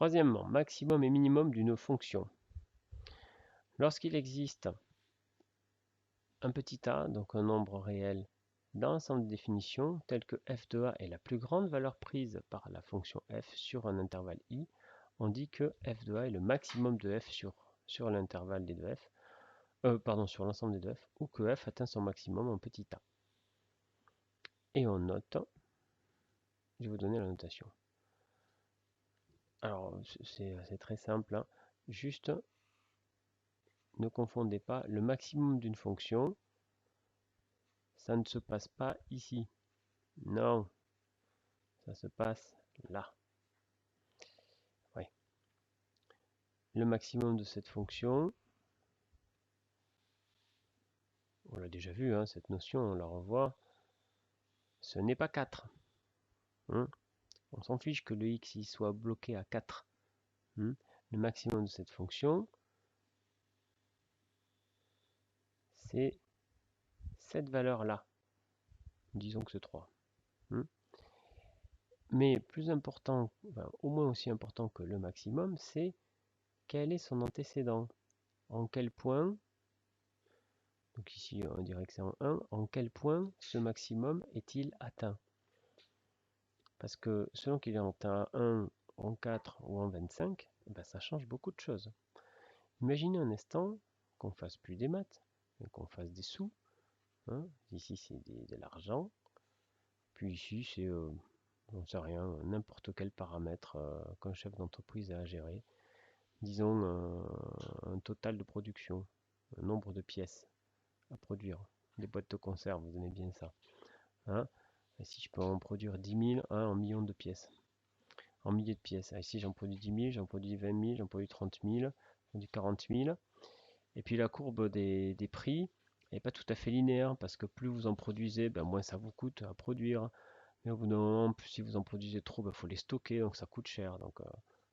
Troisièmement, maximum et minimum d'une fonction. Lorsqu'il existe un petit a, donc un nombre réel, dans l'ensemble de définitions, tel que f de a est la plus grande valeur prise par la fonction f sur un intervalle i, on dit que f de a est le maximum de f sur l'intervalle des deux f, sur l'ensemble des deux f, ou que f atteint son maximum en petit a. Et on note, je vais vous donner la notation. Alors, c'est très simple, hein. Juste, ne confondez pas le maximum d'une fonction, ça ne se passe pas ici. Non, ça se passe là. Ouais. Le maximum de cette fonction, on l'a déjà vu, hein, cette notion, on la revoit, ce n'est pas 4. Hein. On s'en fiche que le x il soit bloqué à 4. Hein. Le maximum de cette fonction, c'est cette valeur-là. Disons que c'est 3. Hein. Mais plus important, enfin, au moins aussi important que le maximum, c'est quel est son antécédent. En quel point, donc ici on dirait que c'est en 1, en quel point ce maximum est-il atteint? Parce que selon qu'il est atteint en 1, en 4 ou en 25, ben ça change beaucoup de choses. Imaginez un instant qu'on fasse plus des maths, mais qu'on fasse des sous. Hein. Ici c'est de l'argent, puis ici c'est, j'en sais rien, n'importe quel paramètre qu'un chef d'entreprise a à gérer. Disons un total de production, un nombre de pièces à produire. Des boîtes de conserve, vous aimez bien ça. Hein. Et si je peux en produire 10 000, hein, en millions de pièces. En milliers de pièces. Ici j'en produis 10 000, j'en produis 20 000, j'en produis 30 000, j'en produis 40 000. Et puis la courbe des prix n'est pas tout à fait linéaire parce que plus vous en produisez, ben moins ça vous coûte à produire. Mais au bout d'un moment, si vous en produisez trop, il faut les stocker, donc ça coûte cher. Donc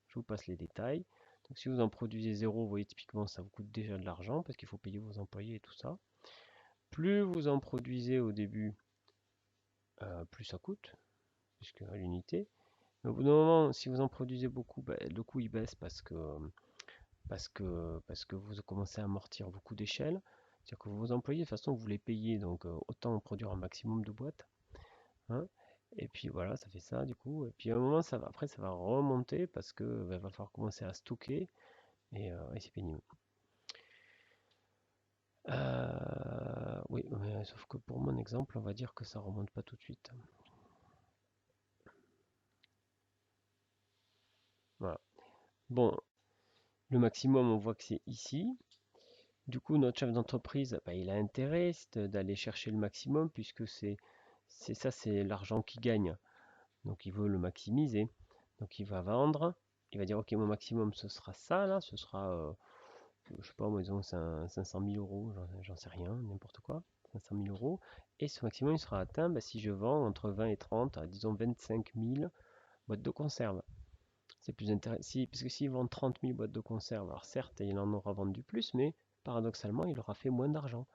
je vous passe les détails. Donc si vous en produisez zéro, vous voyez typiquement ça vous coûte déjà de l'argent parce qu'il faut payer vos employés et tout ça. Plus vous en produisez au début, plus ça coûte, puisque à l'unité. Mais au bout d'un moment, si vous en produisez beaucoup, ben, le coût il baisse parce que vous commencez à amortir beaucoup d'échelles. C'est-à-dire que vos employés, de toute façon, vous les payez, donc autant produire un maximum de boîtes. Hein. Et puis voilà, ça fait ça du coup. Et puis à un moment, après, ça va remonter parce que va falloir commencer à stocker et c'est pénible. Oui, mais, sauf que pour mon exemple, on va dire que ça remonte pas tout de suite. Voilà. Bon, le maximum, on voit que c'est ici. Du coup, notre chef d'entreprise, bah, il a intérêt d'aller chercher le maximum puisque c'est ça, c'est l'argent qu'il gagne. Donc il veut le maximiser. Donc il va vendre. Il va dire ok, mon maximum ce sera ça là, ce sera, je sais pas, moi disons 500 000 euros, j'en sais rien, n'importe quoi, 500 000 euros. Et ce maximum il sera atteint bah, si je vends entre 20 et 30, disons 25 000 boîtes de conserve. C'est plus intéressant, parce que s'il vend 30 000 boîtes de conserve, alors certes il en aura vendu plus, mais paradoxalement il aura fait moins d'argent.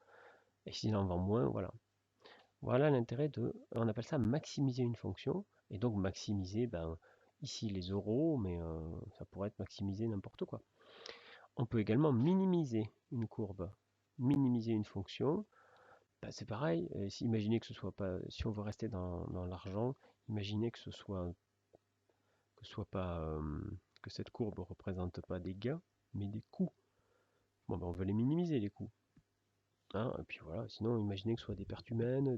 Et s'il en vend moins, voilà. Voilà l'intérêt on appelle ça maximiser une fonction, et donc maximiser, ben, ici les euros, mais ça pourrait être maximisé n'importe quoi. On peut également minimiser une courbe, minimiser une fonction, ben, c'est pareil, imaginez que ce soit pas, si on veut rester dans l'argent, imaginez que ce soit pas, que cette courbe ne représente pas des gains, mais des coûts. Bon, ben, on veut les minimiser les coûts. Hein, et puis voilà, sinon imaginez que ce soit des pertes humaines,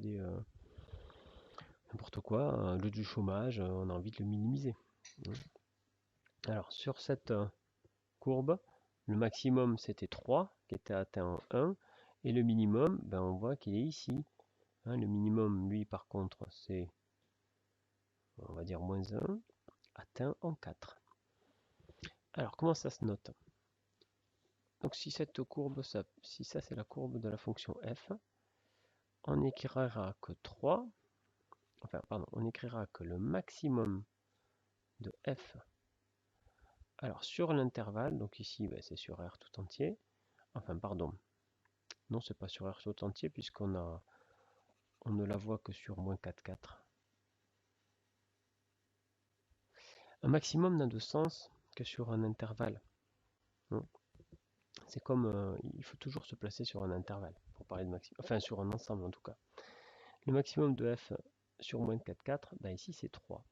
n'importe quoi, le du chômage, on a envie de le minimiser. Alors sur cette courbe, le maximum c'était 3 qui était atteint en 1 et le minimum, ben, on voit qu'il est ici. Hein, le minimum, lui par contre, c'est, on va dire moins 1, atteint en 4. Alors comment ça se note? Donc si cette courbe, si ça c'est la courbe de la fonction f, on écrira que 3, enfin pardon, on écrira que le maximum de f, alors sur l'intervalle, donc ici ben, c'est sur R tout entier, enfin pardon, non c'est pas sur R tout entier puisqu'on ne la voit que sur moins 4, 4. Un maximum n'a de sens que sur un intervalle. C'est comme, il faut toujours se placer sur un intervalle pour parler de maximum, enfin sur un ensemble en tout cas. Le maximum de f sur moins de 4, 4, ben ici c'est 3.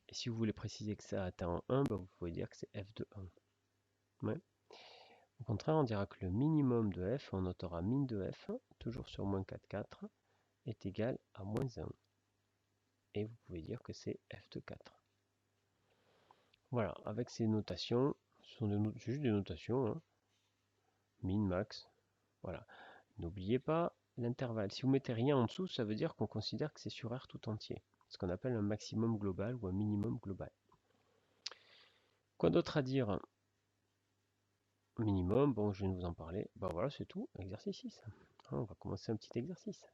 Et si vous voulez préciser que ça atteint 1, ben vous pouvez dire que c'est f de 1. Ouais. Au contraire, on dira que le minimum de f, on notera min de f, toujours sur moins 4, 4, est égal à moins 1. Et vous pouvez dire que c'est f de 4. Voilà, avec ces notations, ce sont juste des notations, hein. Min, max, voilà. N'oubliez pas l'intervalle. Si vous mettez rien en dessous, ça veut dire qu'on considère que c'est sur R tout entier. Ce qu'on appelle un maximum global ou un minimum global. Quoi d'autre à dire? Minimum, bon, je viens de vous en parler. Ben voilà, c'est tout. Exercice 6. On va commencer un petit exercice.